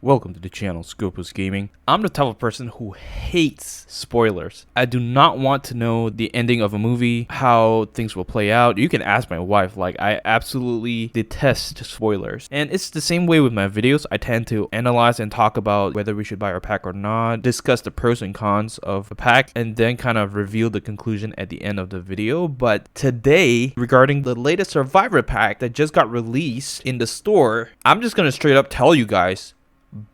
Welcome to the channel Scopus Gaming. I'm the type of person who hates spoilers. I do not want to know the ending of a movie, how things will play out. You can ask my wife, like I absolutely detest spoilers. And it's the same way with my videos. I tend to analyze and talk about whether we should buy our pack or not, discuss the pros and cons of a pack, and then kind of reveal the conclusion at the end of the video. But today, regarding the latest Survivor pack that just got released in the store, I'm just gonna straight up tell you guys,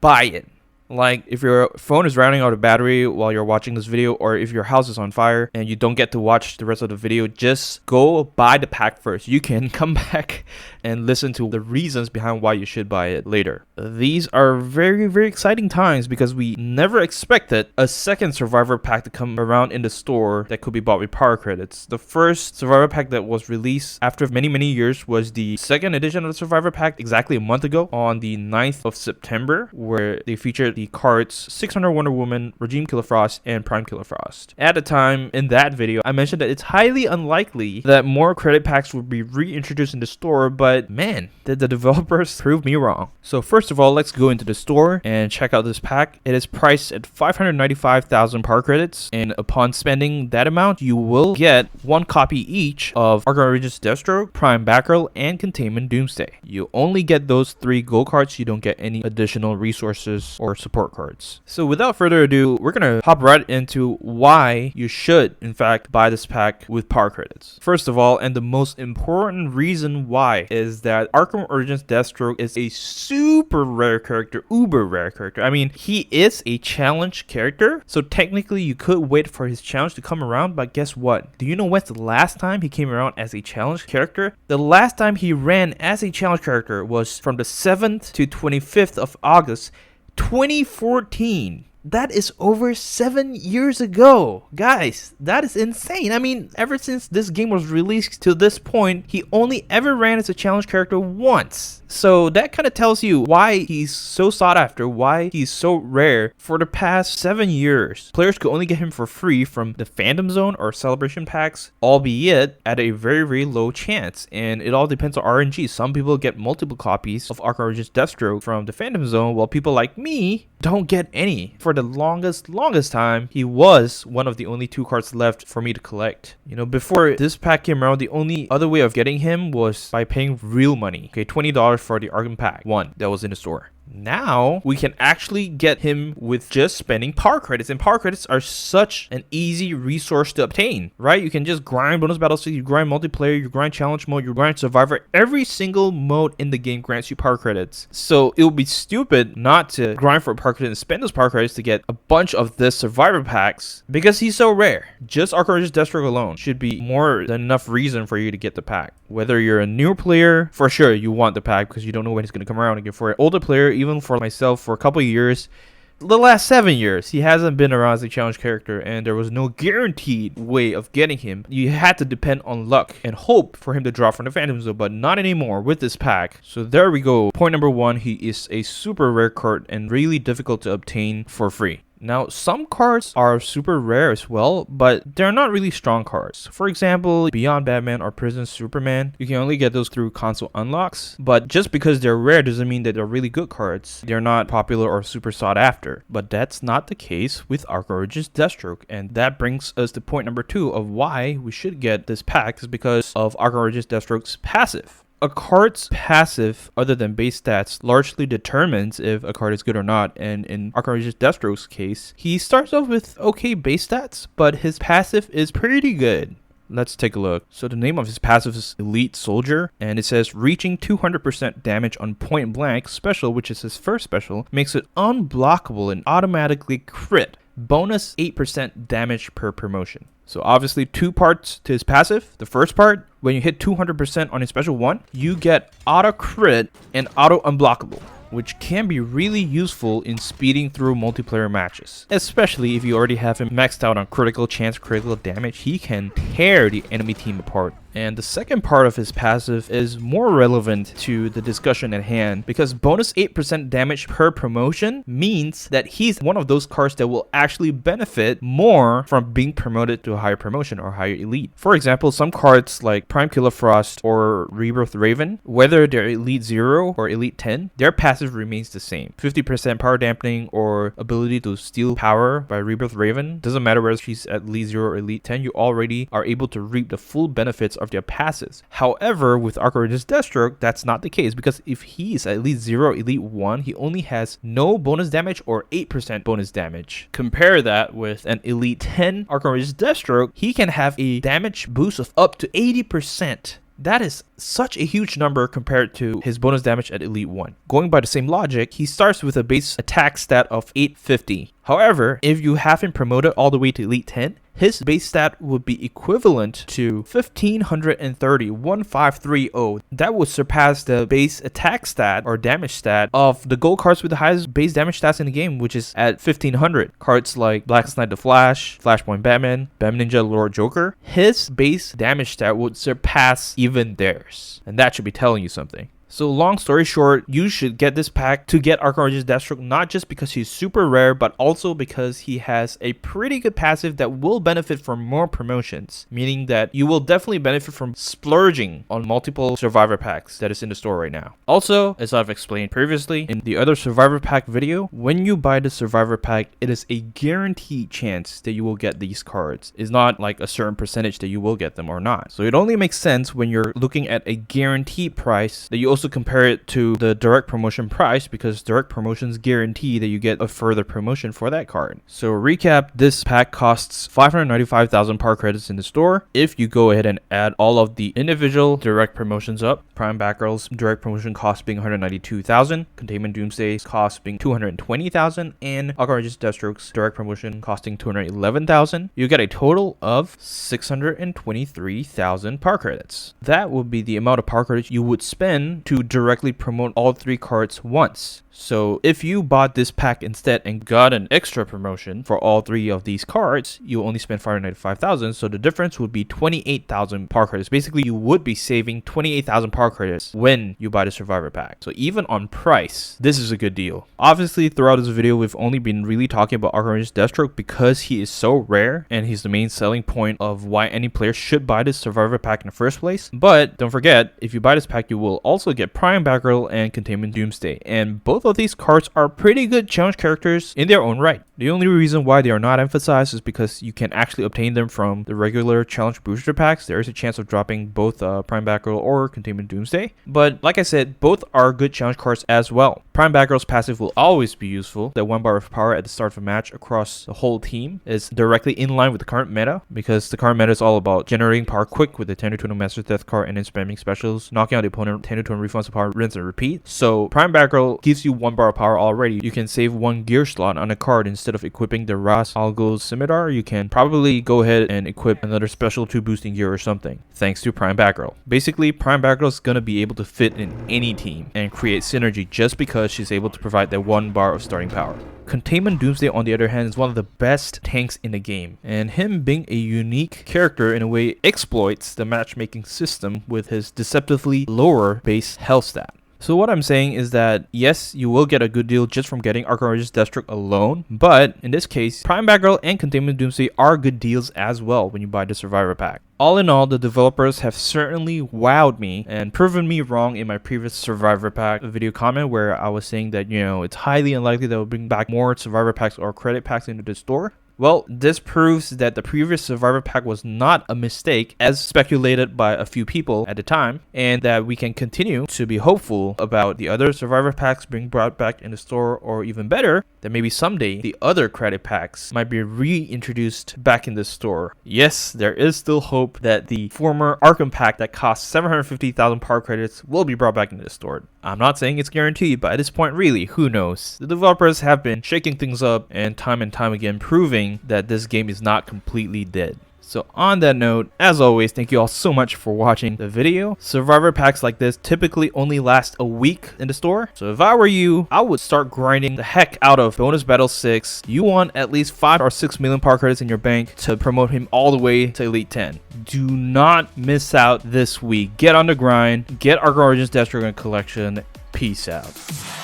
buy it. Like, if your phone is running out of battery while you're watching this video, or if your house is on fire and you don't get to watch the rest of the video, just go buy the pack first. You can come back and listen to the reasons behind why you should buy it later. These are very, very exciting times because we never expected a second Survivor pack to come around in the store that could be bought with power credits. The first Survivor pack that was released after many, many years was the second edition of the Survivor pack exactly a month ago on the 9th of September, where they featured the cards 600 Wonder Woman, Regime Killer Frost, and Prime Killer Frost. At the time, in that video, I mentioned that it's highly unlikely that more credit packs would be reintroduced in the store, but man, did the developers prove me wrong. So first of all, let's go into the store and check out this pack. It is priced at 595,000 power credits, and upon spending that amount, you will get one copy each of Arkham Origins Deathstroke, Prime Batgirl, and Containment Doomsday. You only get those 3 gold cards. You don't get any additional resources or support cards. So without further ado, we're gonna hop right into why you should in fact buy this pack with power credits. First of all, and the most important reason why, is that Arkham Origins Deathstroke is a super rare character, uber rare character. I mean, he is a challenge character, so technically you could wait for his challenge to come around, but guess what? Do you know when's the last time he came around as a challenge character? The last time he ran as a challenge character was from the 7th to 25th of August 2014. That is over 7 years ago. Guys, that is insane. I mean, ever since this game was released to this point, he only ever ran as a challenge character once. So that kind of tells you why he's so sought after, why he's so rare. For the past 7 years, players could only get him for free from the Phantom Zone or Celebration packs, albeit at a very, very low chance. And it all depends on RNG. Some people get multiple copies of Arkham Origins Deathstroke from the Phantom Zone, while people like me don't get any. For the longest time, he was one of the only 2 cards left for me to collect. You know, before this pack came around, the only other way of getting him was by paying real money. Okay, $20 for the Arkham pack 1 that was in the store. Now we can actually get him with just spending power credits, and power credits are such an easy resource to obtain, right? You can just grind bonus battles, you grind multiplayer, you grind challenge mode, you grind survivor. Every single mode in the game grants you power credits, so it would be stupid not to grind for a power credit and spend those power credits to get a bunch of this survivor packs, because he's so rare. Just Arkham Origins Deathstroke alone should be more than enough reason for you to get the pack. Whether you're a new player, for sure you want the pack because you don't know when he's going to come around again. For an older player, even for myself, for a couple of years, the last 7 years, he hasn't been around as a challenge character, and there was no guaranteed way of getting him. You had to depend on luck and hope for him to drop from the Phantom Zone, but not anymore with this pack. So there we go. Point number 1, he is a super rare card and really difficult to obtain for free. Now, some cards are super rare as well, but they're not really strong cards. For example, Beyond Batman or Prison Superman, you can only get those through console unlocks, but just because they're rare doesn't mean that they're really good cards. They're not popular or super sought after, but that's not the case with Arkham Origins Deathstroke, and that brings us to point number 2 of why we should get this pack, is because of Arkham Origins Deathstroke's passive. A card's passive, other than base stats, largely determines if a card is good or not, and in Arkham Origins Deathstroke's case, he starts off with okay base stats, but his passive is pretty good. Let's take a look. So the name of his passive is Elite Soldier, and it says reaching 200% damage on point blank special, which is his first special, makes it unblockable and automatically crit. Bonus 8% damage per promotion. So obviously 2 parts to his passive. The first part, when you hit 200% on his special 1, you get auto crit and auto unblockable, which can be really useful in speeding through multiplayer matches. Especially if you already have him maxed out on critical chance, critical damage, he can tear the enemy team apart. And the second part of his passive is more relevant to the discussion at hand, because bonus 8% damage per promotion means that he's one of those cards that will actually benefit more from being promoted to a higher promotion or higher elite. For example, some cards like Prime Killer Frost or Rebirth Raven, whether they're elite 0 or elite 10, their passive remains the same. 50% power dampening or ability to steal power by Rebirth Raven, doesn't matter whether she's at elite 0 or elite 10, you already are able to reap the full benefits of their passives. However, with Arkham Origins Deathstroke, that's not the case, because if he's at elite 0 or elite 1, he only has no bonus damage or 8% bonus damage. Compare that with an elite 10 Arkham Origins Deathstroke, he can have a damage boost of up to 80%. That is such a huge number compared to his bonus damage at Elite 1. Going by the same logic, he starts with a base attack stat of 850. However, if you have him promoted all the way to Elite 10, his base stat would be equivalent to 1530. That would surpass the base attack stat or damage stat of the gold cards with the highest base damage stats in the game, which is at 1500. Cards like Black Knight the Flash, Flashpoint Batman, Batman Ninja Lord Joker, his base damage stat would surpass even theirs. And that should be telling you something. So long story short, you should get this pack to get Arkham Origins Deathstroke, not just because he's super rare, but also because he has a pretty good passive that will benefit from more promotions, meaning that you will definitely benefit from splurging on multiple Survivor packs that is in the store right now. Also, as I've explained previously in the other Survivor pack video, when you buy the Survivor pack, it is a guaranteed chance that you will get these cards. It's not like a certain percentage that you will get them or not. So it only makes sense when you're looking at a guaranteed price that you also compare it to the direct promotion price, because direct promotions guarantee that you get a further promotion for that card. So recap, this pack costs 595,000 power credits in the store. If you go ahead and add all of the individual direct promotions up, Prime Batgirl's direct promotion cost being 192,000, Containment Doomsday's cost being 220,000, and Arkham Origins Deathstroke's direct promotion costing 211,000, you get a total of 623,000 power credits. That would be the amount of power credits you would spend to directly promote all three cards once. So if you bought this pack instead and got an extra promotion for all three of these cards, you only spend 595,000, so the difference would be 28,000 power credits. Basically, you would be saving 28,000 power credits when you buy the Survivor pack. So even on price, this is a good deal. Obviously, throughout this video, we've only been really talking about Arkham Origins Deathstroke because he is so rare and he's the main selling point of why any player should buy this Survivor pack in the first place. But don't forget, if you buy this pack, you will also get Prime Batgirl and Containment Doomsday, and both of these cards are pretty good challenge characters in their own right. The only reason why they are not emphasized is because you can actually obtain them from the regular challenge booster packs. There is a chance of dropping both Prime Batgirl or Containment Doomsday, but like I said, both are good challenge cards as well. Prime Batgirl's passive will always be useful. That 1 bar of power at the start of a match across the whole team is directly in line with the current meta, because the current meta is all about generating power quick with the 10-20 Master Death card and then spamming specials, knocking out the opponent, 10-20 refunds of power, rinse and repeat. So Prime Batgirl gives you 1 bar of power already. You can save 1 gear slot on a card. Instead of equipping the Ras Al Ghul Scimitar, you can probably go ahead and equip another special 2 boosting gear or something, thanks to Prime Batgirl. Basically, Prime Batgirl is going to be able to fit in any team and create synergy just because she's able to provide that 1 bar of starting power. Containment Doomsday, on the other hand, is one of the best tanks in the game, and him being a unique character in a way exploits the matchmaking system with his deceptively lower base health stat. So what I'm saying is that yes, you will get a good deal just from getting Arkham Origins Deathstroke alone, but in this case, Prime Batgirl and Containment Doomsday are good deals as well when you buy the Survivor pack. All in all, the developers have certainly wowed me and proven me wrong in my previous Survivor pack video comment where I was saying that, it's highly unlikely that we'll bring back more Survivor packs or credit packs into the store. Well, this proves that the previous Survivor pack was not a mistake as speculated by a few people at the time, and that we can continue to be hopeful about the other Survivor packs being brought back in the store, or even better, that maybe someday the other credit packs might be reintroduced back in the store. Yes, there is still hope that the former Arkham pack that cost 750,000 power credits will be brought back into the store. I'm not saying it's guaranteed, but at this point, really, who knows? The developers have been shaking things up and time again proving that this game is not completely dead. So on that note, as always, thank you all so much for watching the video. Survivor packs like this typically only last a week in the store. So if I were you, I would start grinding the heck out of Bonus Battle 6. You want at least 5 or 6 million power credits in your bank to promote him all the way to Elite 10. Do not miss out this week. Get on the grind. Get Arkham Origins Deathstroke collection. Peace out.